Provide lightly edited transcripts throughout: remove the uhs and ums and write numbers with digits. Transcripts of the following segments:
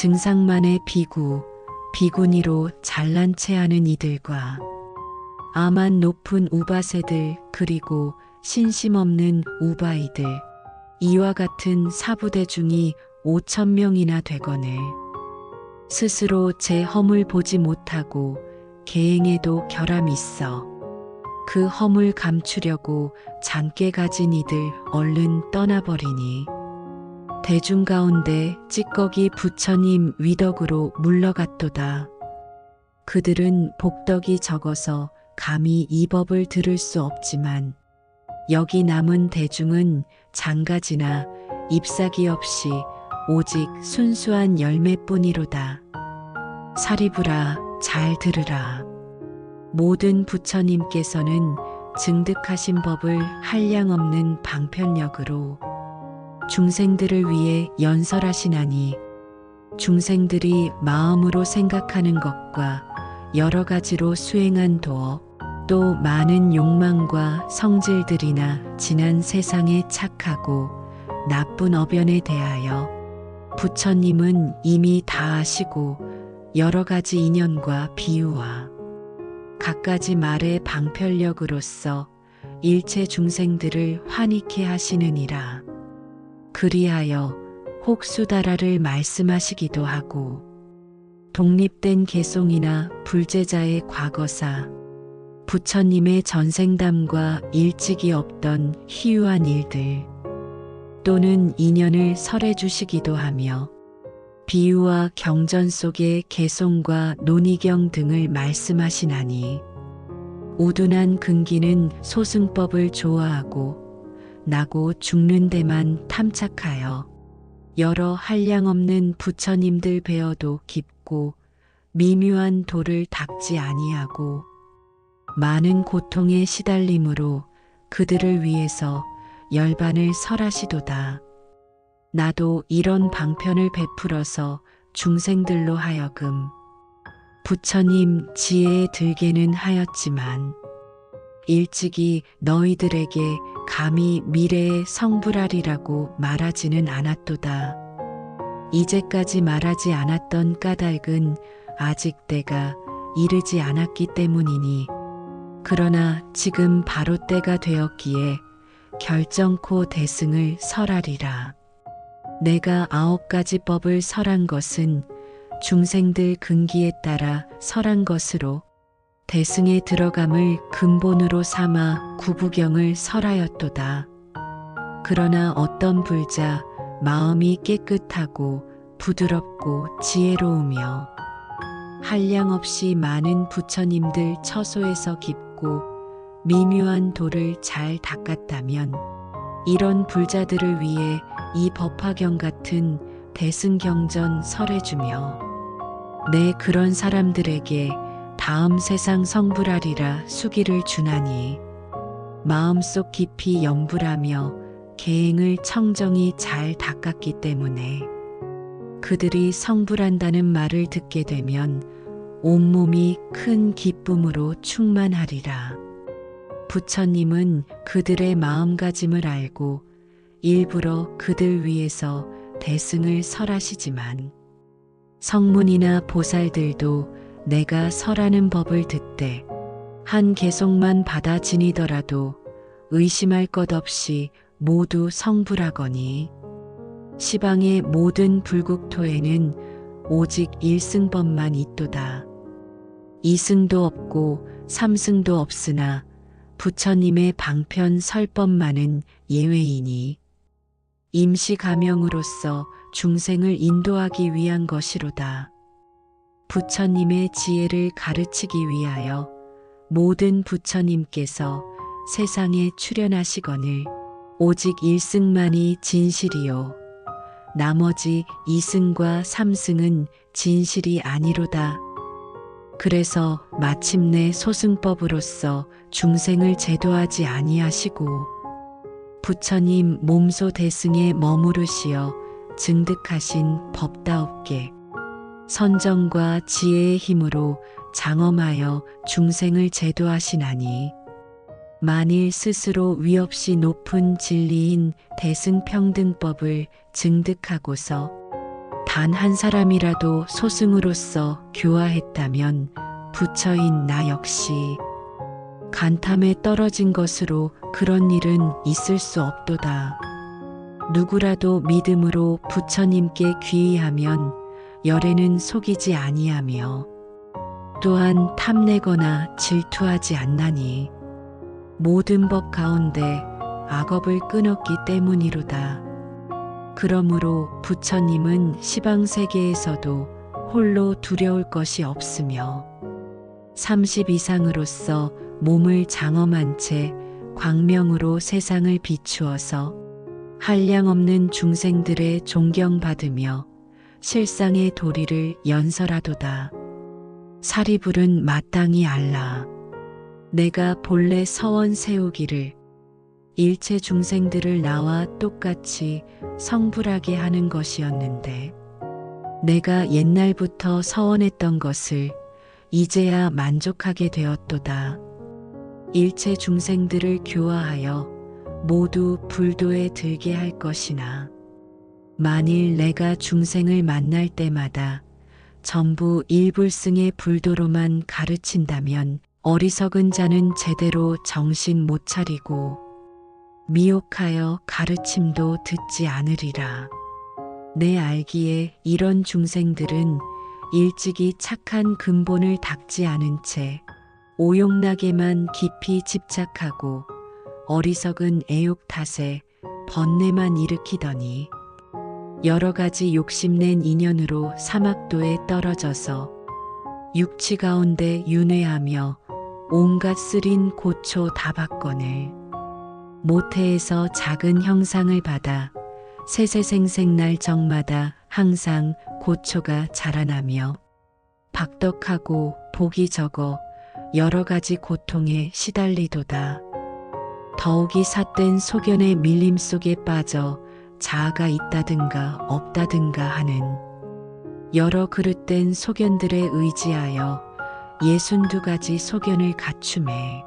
증상만의 비구니로 잘난 체하는 이들과 아만 높은 우바새들 그리고 신심 없는 우바이들 이와 같은 사부대중이 5,000명이나 되거늘 스스로 제 허물 보지 못하고 계행에도 결함이 있어 그 허물 감추려고 작게 가진 이들 얼른 떠나버리니 대중 가운데 찌꺼기 부처님 위덕으로 물러갔도다. 그들은 복덕이 적어서 감히 이 법을 들을 수 없지만 여기 남은 대중은 장가지나 잎사귀 없이 오직 순수한 열매뿐이로다. 사리부라 잘 들으라. 모든 부처님께서는 증득하신 법을 한량없는 방편력으로 중생들을 위해 연설하시나니 중생들이 마음으로 생각하는 것과 여러 가지로 수행한 도어 또 많은 욕망과 성질들이나 지난 세상에 착하고 나쁜 어변에 대하여 부처님은 이미 다 아시고 여러 가지 인연과 비유와 갖가지 말의 방편력으로서 일체 중생들을 환희케 하시느니라. 그리하여 혹수다라를 말씀하시기도 하고 독립된 개송이나 불제자의 과거사 부처님의 전생담과 일찍이 없던 희유한 일들 또는 인연을 설해 주시기도 하며 비유와 경전 속의 개송과 논의경 등을 말씀하시나니 우둔한 근기는 소승법을 좋아하고 나고 죽는 데만 탐착하여 여러 한량없는 부처님들 배어도 깊고 미묘한 도를 닦지 아니하고 많은 고통에 시달림으로 그들을 위해서 열반을 설하시도다. 나도 이런 방편을 베풀어서 중생들로 하여금 부처님 지혜에 들게는 하였지만 일찍이 너희들에게 감히 미래의 성불하리라고 말하지는 않았도다. 이제까지 말하지 않았던 까닭은 아직 때가 이르지 않았기 때문이니 그러나 지금 바로 때가 되었기에 결정코 대승을 설하리라. 내가 9가지 법을 설한 것은 중생들 근기에 따라 설한 것으로 대승에 들어감을 근본으로 삼아 구부경을 설하였도다. 그러나 어떤 불자 마음이 깨끗하고 부드럽고 지혜로우며 한량없이 많은 부처님들 처소에서 깊고 미묘한 도를 잘 닦았다면 이런 불자들을 위해 이 법화경 같은 대승경전 설해주며 내 그런 사람들에게 다음 세상 성불하리라 수기를 주나니 마음속 깊이 염불하며 계행을 청정히 잘 닦았기 때문에 그들이 성불한다는 말을 듣게 되면 온몸이 큰 기쁨으로 충만하리라. 부처님은 그들의 마음가짐을 알고 일부러 그들 위해서 대승을 설하시지만 성문이나 보살들도 내가 설하는 법을 듣되 한 개송만 받아 지니더라도 의심할 것 없이 모두 성불하거니 시방의 모든 불국토에는 오직 일승법만 있도다. 이승도 없고 삼승도 없으나 부처님의 방편 설법만은 예외이니 임시 가명으로서 중생을 인도하기 위한 것이로다. 부처님의 지혜를 가르치기 위하여 모든 부처님께서 세상에 출현하시거늘 오직 일승만이 진실이요 나머지 이승과 삼승은 진실이 아니로다. 그래서 마침내 소승법으로서 중생을 제도하지 아니하시고 부처님 몸소 대승에 머무르시어 증득하신 법다옵게 선정과 지혜의 힘으로 장엄하여 중생을 제도하시나니 만일 스스로 위없이 높은 진리인 대승평등법을 증득하고서 단 한 사람이라도 소승으로서 교화했다면 부처인 나 역시 간탐에 떨어진 것으로 그런 일은 있을 수 없도다. 누구라도 믿음으로 부처님께 귀의하면 열에는 속이지 아니하며 또한 탐내거나 질투하지 않나니 모든 법 가운데 악업을 끊었기 때문이로다. 그러므로 부처님은 시방세계에서도 홀로 두려울 것이 없으며 30 이상으로서 몸을 장엄한 채 광명으로 세상을 비추어서 한량없는 중생들의 존경받으며 실상의 도리를 연설하도다. 사리불은 마땅히 알라. 내가 본래 서원 세우기를 일체 중생들을 나와 똑같이 성불하게 하는 것이었는데 내가 옛날부터 서원했던 것을 이제야 만족하게 되었도다. 일체 중생들을 교화하여 모두 불도에 들게 할 것이나 만일 내가 중생을 만날 때마다 전부 일불승의 불도로만 가르친다면 어리석은 자는 제대로 정신 못 차리고 미혹하여 가르침도 듣지 않으리라. 내 알기에 이런 중생들은 일찍이 착한 근본을 닦지 않은 채 오용락에만 깊이 집착하고 어리석은 애욕 탓에 번뇌만 일으키더니 여러 가지 욕심낸 인연으로 사막도에 떨어져서 육치 가운데 윤회하며 온갖 쓰린 고초 다박건을 모태에서 작은 형상을 받아 세세생생 날정마다 항상 고초가 자라나며 박덕하고 복이 적어 여러 가지 고통에 시달리도다. 더욱이 삿된 소견의 밀림 속에 빠져 자아가 있다든가 없다든가 하는 여러 그릇된 소견들에 의지하여 62가지 소견을 갖춤해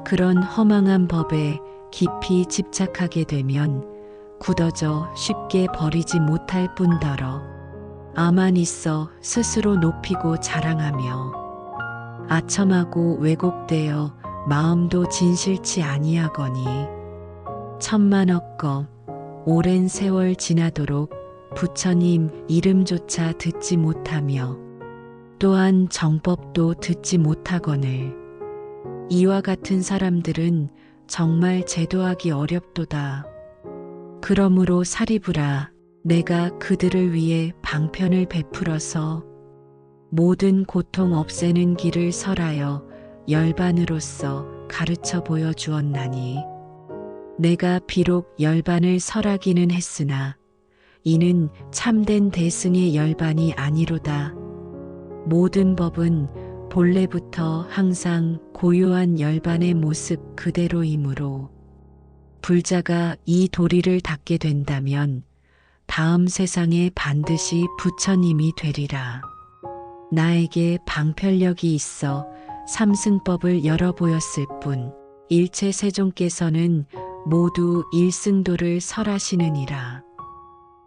그런 허망한 법에 깊이 집착하게 되면 굳어져 쉽게 버리지 못할 뿐더러 아만 있어 스스로 높이고 자랑하며 아첨하고 왜곡되어 마음도 진실치 아니하거니 천만억겁 오랜 세월 지나도록 부처님 이름조차 듣지 못하며 또한 정법도 듣지 못하거늘 이와 같은 사람들은 정말 제도하기 어렵도다. 그러므로 사리부라 내가 그들을 위해 방편을 베풀어서 모든 고통 없애는 길을 설하여 열반으로서 가르쳐 보여주었나니 내가 비록 열반을 설하기는 했으나 이는 참된 대승의 열반이 아니로다. 모든 법은 본래부터 항상 고요한 열반의 모습 그대로이므로 불자가 이 도리를 닦게 된다면 다음 세상에 반드시 부처님이 되리라. 나에게 방편력이 있어 삼승법을 열어 보였을 뿐 일체 세종께서는 모두 일승도를 설하시느니라.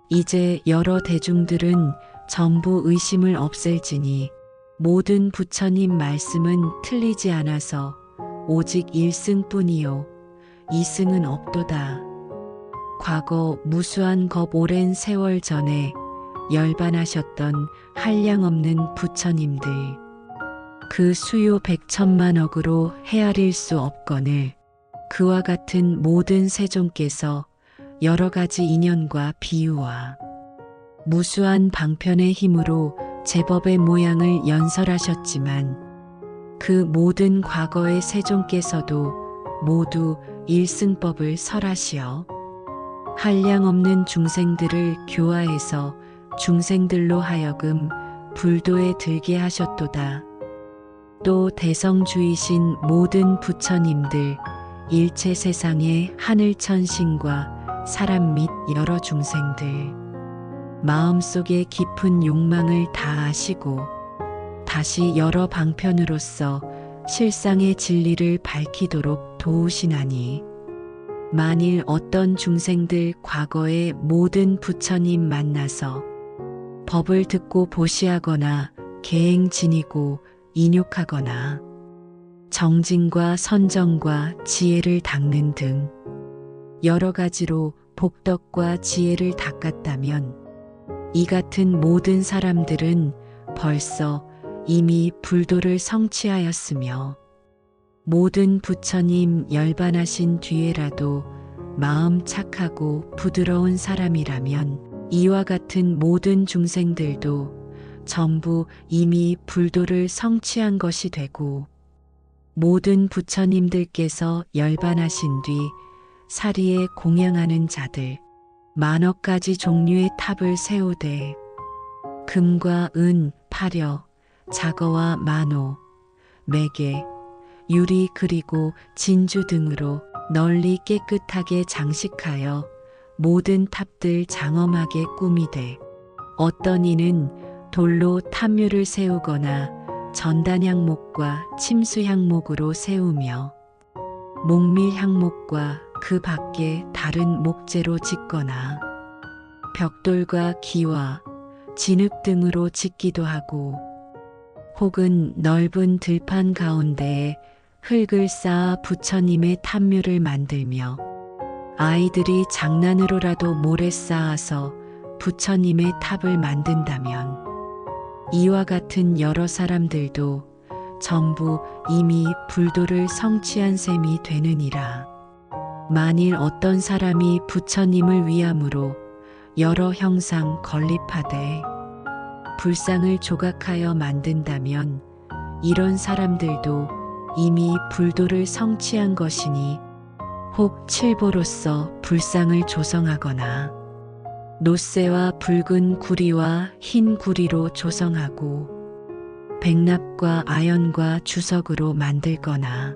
이제 여러 대중들은 전부 의심을 없앨지니 모든 부처님 말씀은 틀리지 않아서 오직 일승뿐이요 이승은 없도다. 과거 무수한 겁 오랜 세월 전에 열반하셨던 한량없는 부처님들 그 수요 백천만억으로 헤아릴 수 없거늘 그와 같은 모든 세종께서 여러 가지 인연과 비유와 무수한 방편의 힘으로 제법의 모양을 연설하셨지만 그 모든 과거의 세종께서도 모두 일승법을 설하시어 한량없는 중생들을 교화해서 중생들로 하여금 불도에 들게 하셨도다. 또 대성주이신 모든 부처님들 일체 세상의 하늘천신과 사람 및 여러 중생들 마음속에 깊은 욕망을 다 아시고 다시 여러 방편으로서 실상의 진리를 밝히도록 도우시나니 만일 어떤 중생들 과거의 모든 부처님 만나서 법을 듣고 보시하거나 계행 지니고 인욕하거나 정진과 선정과 지혜를 닦는 등 여러 가지로 복덕과 지혜를 닦았다면 이 같은 모든 사람들은 벌써 이미 불도를 성취하였으며 모든 부처님 열반하신 뒤에라도 마음 착하고 부드러운 사람이라면 이와 같은 모든 중생들도 전부 이미 불도를 성취한 것이 되고 모든 부처님들께서 열반하신 뒤 사리에 공양하는 자들 만억 가지 종류의 탑을 세우되 금과 은, 파려, 자거와 만호, 매개, 유리 그리고 진주 등으로 널리 깨끗하게 장식하여 모든 탑들 장엄하게 꾸미되 어떤 이는 돌로 탑묘를 세우거나 전단향목과 침수향목으로 세우며 목밀향목과 그 밖에 다른 목재로 짓거나 벽돌과 기와 진흙 등으로 짓기도 하고 혹은 넓은 들판 가운데에 흙을 쌓아 부처님의 탑묘를 만들며 아이들이 장난으로라도 모래 쌓아서 부처님의 탑을 만든다면 이와 같은 여러 사람들도 전부 이미 불도를 성취한 셈이 되느니라. 만일 어떤 사람이 부처님을 위함으로 여러 형상 건립하되 불상을 조각하여 만든다면 이런 사람들도 이미 불도를 성취한 것이니 혹 칠보로서 불상을 조성하거나 노쇠와 붉은 구리와 흰 구리로 조성하고 백납과 아연과 주석으로 만들거나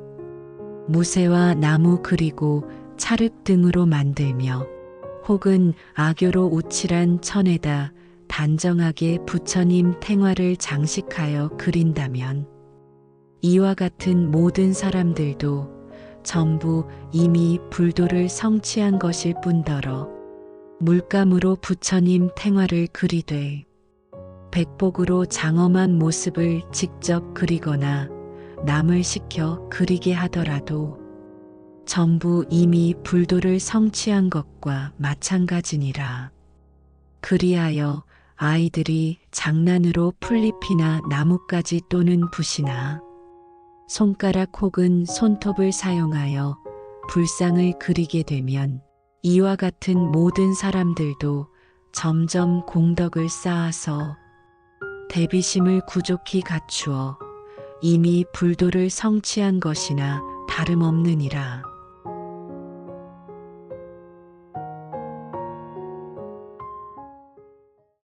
무쇠와 나무 그리고 찰흙 등으로 만들며 혹은 악교로 우칠한 천에다 단정하게 부처님 탱화를 장식하여 그린다면 이와 같은 모든 사람들도 전부 이미 불도를 성취한 것일 뿐더러 물감으로 부처님 탱화를 그리되 백복으로 장엄한 모습을 직접 그리거나 남을 시켜 그리게 하더라도 전부 이미 불도를 성취한 것과 마찬가지니라. 그리하여 아이들이 장난으로 풀잎이나 나뭇가지 또는 붓이나 손가락 혹은 손톱을 사용하여 불상을 그리게 되면 이와 같은 모든 사람들도 점점 공덕을 쌓아서 대비심을 구족히 갖추어 이미 불도를 성취한 것이나 다름없느니라.